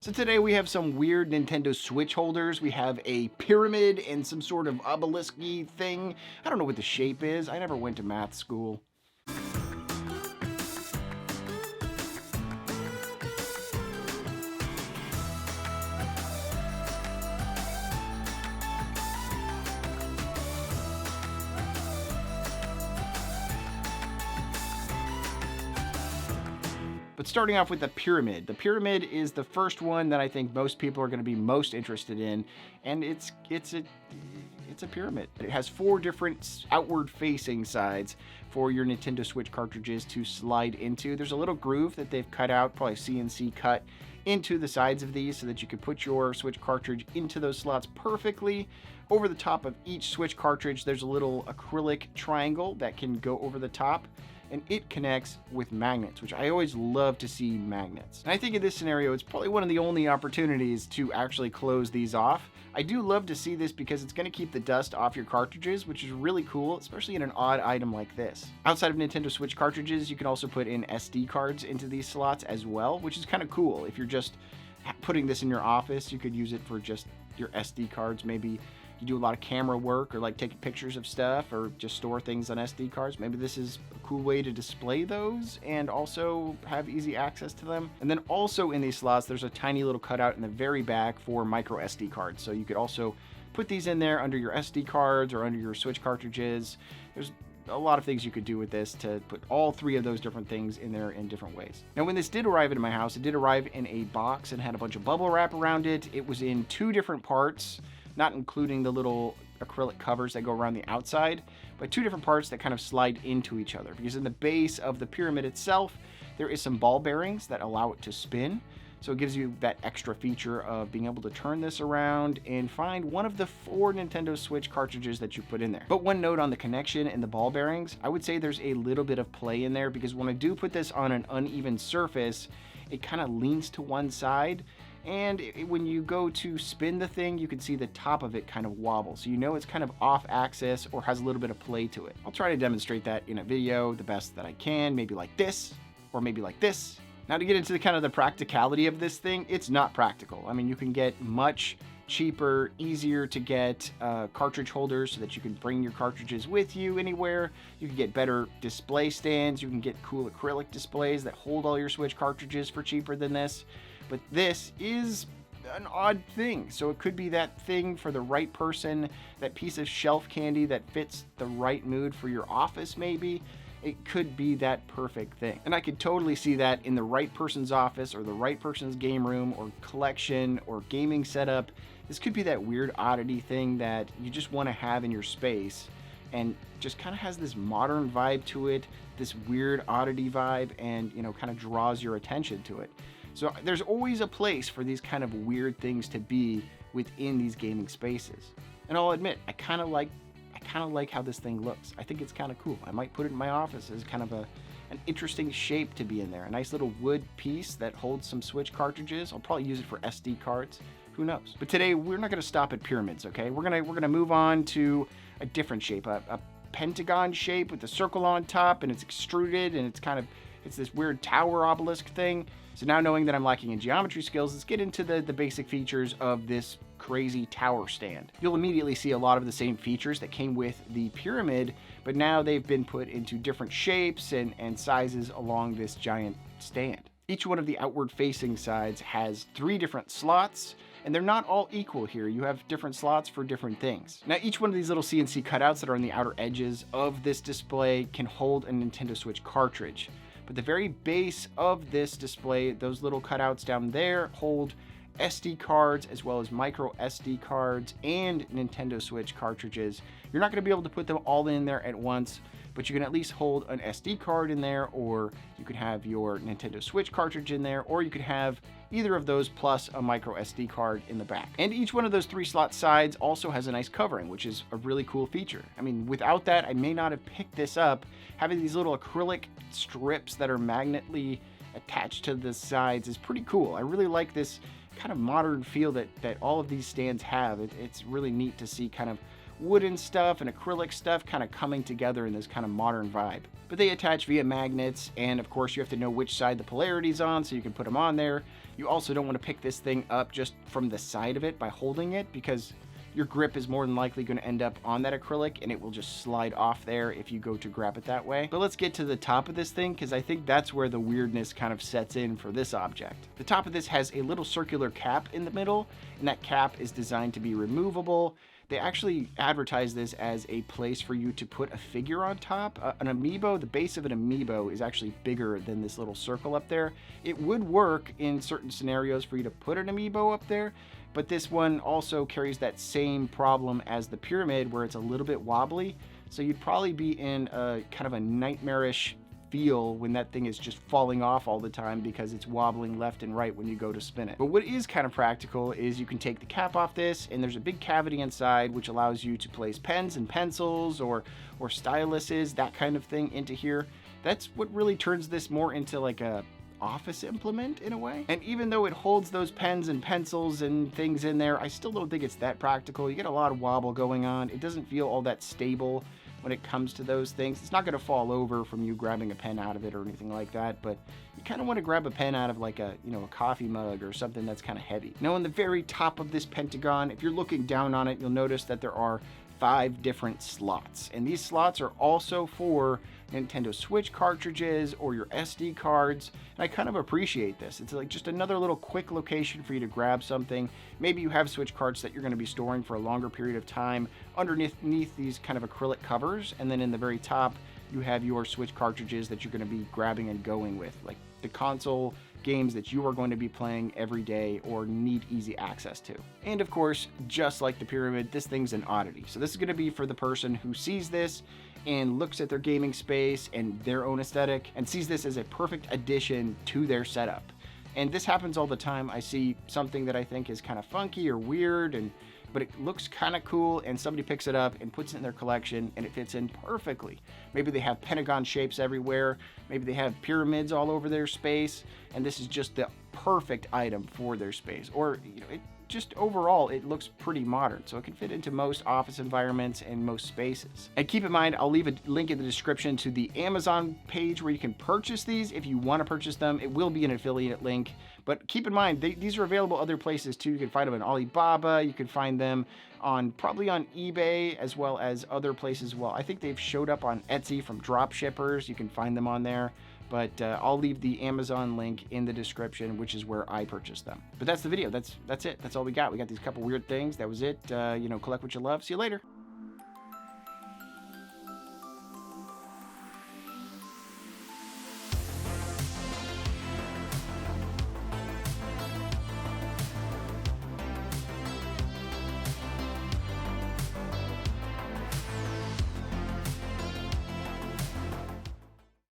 So today we have some weird Nintendo Switch holders. We have a pyramid and some sort of obelisk-y thing. I don't know what the shape is. I never went to math school. But starting off with the pyramid. The pyramid is the first one that I think most people are going to be most interested in, and it's a pyramid. It has 4 different outward facing sides for your Nintendo Switch cartridges to slide into. There's a little groove that they've cut out, probably CNC cut into the sides of these so that you can put your Switch cartridge into those slots perfectly. Over the top of each Switch cartridge, there's a little acrylic triangle that can go over the top, and it connects with magnets, which I always love to see magnets. And I think in this scenario, it's probably one of the only opportunities to actually close these off. I do love to see this because it's going to keep the dust off your cartridges, which is really cool, especially in an odd item like this. Outside of Nintendo Switch cartridges, you can also put in SD cards into these slots as well, which is kind of cool. If you're just putting this in your office, you could use it for just your SD cards. Maybe you do a lot of camera work or like taking pictures of stuff or just store things on SD cards. Maybe this is a cool way to display those and also have easy access to them. And then also in these slots, there's a tiny little cutout in the very back for micro SD cards. So you could also put these in there under your SD cards or under your Switch cartridges. There's a lot of things you could do with this to put all 3 of those different things in there in different ways. Now, when this did arrive into my house, it did arrive in a box and had a bunch of bubble wrap around it. It was in 2 different parts, not including the little acrylic covers that go around the outside, but 2 different parts that kind of slide into each other. Because in the base of the pyramid itself, there is some ball bearings that allow it to spin. So it gives you that extra feature of being able to turn this around and find one of the 4 Nintendo Switch cartridges that you put in there. But one note on the connection and the ball bearings, I would say there's a little bit of play in there because when I do put this on an uneven surface, it kind of leans to one side. And when you go to spin the thing, you can see the top of it kind of wobble. So you know it's kind of off axis or has a little bit of play to it. I'll try to demonstrate that in a video the best that I can, maybe like this, or maybe like this. Now to get into the kind of the practicality of this thing, it's not practical. I mean, you can get much cheaper, easier to get cartridge holders so that you can bring your cartridges with you anywhere. You can get better display stands. You can get cool acrylic displays that hold all your Switch cartridges for cheaper than this. But this is an odd thing. So it could be that thing for the right person, that piece of shelf candy that fits the right mood for your office maybe. It could be that perfect thing. And I could totally see that in the right person's office or the right person's game room or collection or gaming setup. This could be that weird oddity thing that you just want to have in your space and just kind of has this modern vibe to it, this weird oddity vibe, and kind of draws your attention to it. So there's always a place for these kind of weird things to be within these gaming spaces. And I'll admit, I kind of like how this thing looks. I think it's kind of cool. I might put it in my office as kind of an interesting shape to be in there. A nice little wood piece that holds some Switch cartridges. I'll probably use it for SD cards. Who knows? But today we're not going to stop at pyramids, okay? We're gonna move on to a different shape, a pentagon shape with a circle on top, and it's extruded, and it's this weird tower obelisk thing. So now knowing that I'm lacking in geometry skills, let's get into the basic features of this crazy tower stand. You'll immediately see a lot of the same features that came with the pyramid, but now they've been put into different shapes and sizes along this giant stand. Each one of the outward facing sides has 3 different slots, and they're not all equal here. You have different slots for different things. Now, each one of these little CNC cutouts that are on the outer edges of this display can hold a Nintendo Switch cartridge. But the very base of this display, those little cutouts down there hold SD cards as well as micro SD cards and Nintendo Switch cartridges. You're not going to be able to put them all in there at once, but you can at least hold an SD card in there, or you could have your Nintendo Switch cartridge in there, or you could have either of those plus a micro SD card in the back. And each one of those 3 slot sides also has a nice covering, which is a really cool feature. I mean, without that, I may not have picked this up. Having these little acrylic strips that are magnetly attached to the sides is pretty cool. I really like this kind of modern feel that all of these stands have. It's really neat to see kind of wooden stuff and acrylic stuff kind of coming together in this kind of modern vibe. But they attach via magnets, and of course you have to know which side the polarity's on so you can put them on there. You also don't want to pick this thing up just from the side of it by holding it, because your grip is more than likely going to end up on that acrylic and it will just slide off there if you go to grab it that way. But let's get to the top of this thing, because I think that's where the weirdness kind of sets in for this object. The top of this has a little circular cap in the middle, and that cap is designed to be removable. They actually advertise this as a place for you to put a figure on top. An amiibo, the base of an amiibo is actually bigger than this little circle up there. It would work in certain scenarios for you to put an amiibo up there, but this one also carries that same problem as the pyramid, where it's a little bit wobbly. So you'd probably be in a kind of a nightmarish feel when that thing is just falling off all the time because it's wobbling left and right when you go to spin it. But what is kind of practical is you can take the cap off this, and there's a big cavity inside which allows you to place pens and pencils or styluses, that kind of thing, into here. That's what really turns this more into like a office implement in a way. And even though it holds those pens and pencils and things in there, I still don't think it's that practical. You get a lot of wobble going on. It doesn't feel all that stable when it comes to those things. It's not going to fall over from you grabbing a pen out of it or anything like that, but you kind of want to grab a pen out of like a, you know, a coffee mug or something that's kind of heavy. Now on the very top of this pentagon, if you're looking down on it, you'll notice that there are 5 different slots, and these slots are also for Nintendo Switch cartridges or your SD cards. And I kind of appreciate this. It's like just another little quick location for you to grab something. Maybe you have Switch cards that you're going to be storing for a longer period of time underneath these kind of acrylic covers, and then in the very top you have your Switch cartridges that you're going to be grabbing and going with, like the console games that you are going to be playing every day or need easy access to. And of course, just like the pyramid, this thing's an oddity. So this is going to be for the person who sees this and looks at their gaming space and their own aesthetic and sees this as a perfect addition to their setup. And this happens all the time. I see something that I think is kind of funky or weird, but it looks kind of cool, and somebody picks it up and puts it in their collection and it fits in perfectly. Maybe they have pentagon shapes everywhere, maybe they have pyramids all over their space, and this is just the perfect item for their space. Or, you know, it just overall it looks pretty modern, so it can fit into most office environments and most spaces. And keep in mind, I'll leave a link in the description to the Amazon page where you can purchase these if you want to purchase them. It will be an affiliate link, but keep in mind these are available other places too. You can find them on Alibaba, you can find them probably on eBay, as well as other places as well. I think they've showed up on Etsy from drop shippers. You can find them on there. But I'll leave the Amazon link in the description, which is where I purchased them. But that's the video. That's it. That's all we got. We got these couple weird things. That was it. You know, collect what you love. See you later.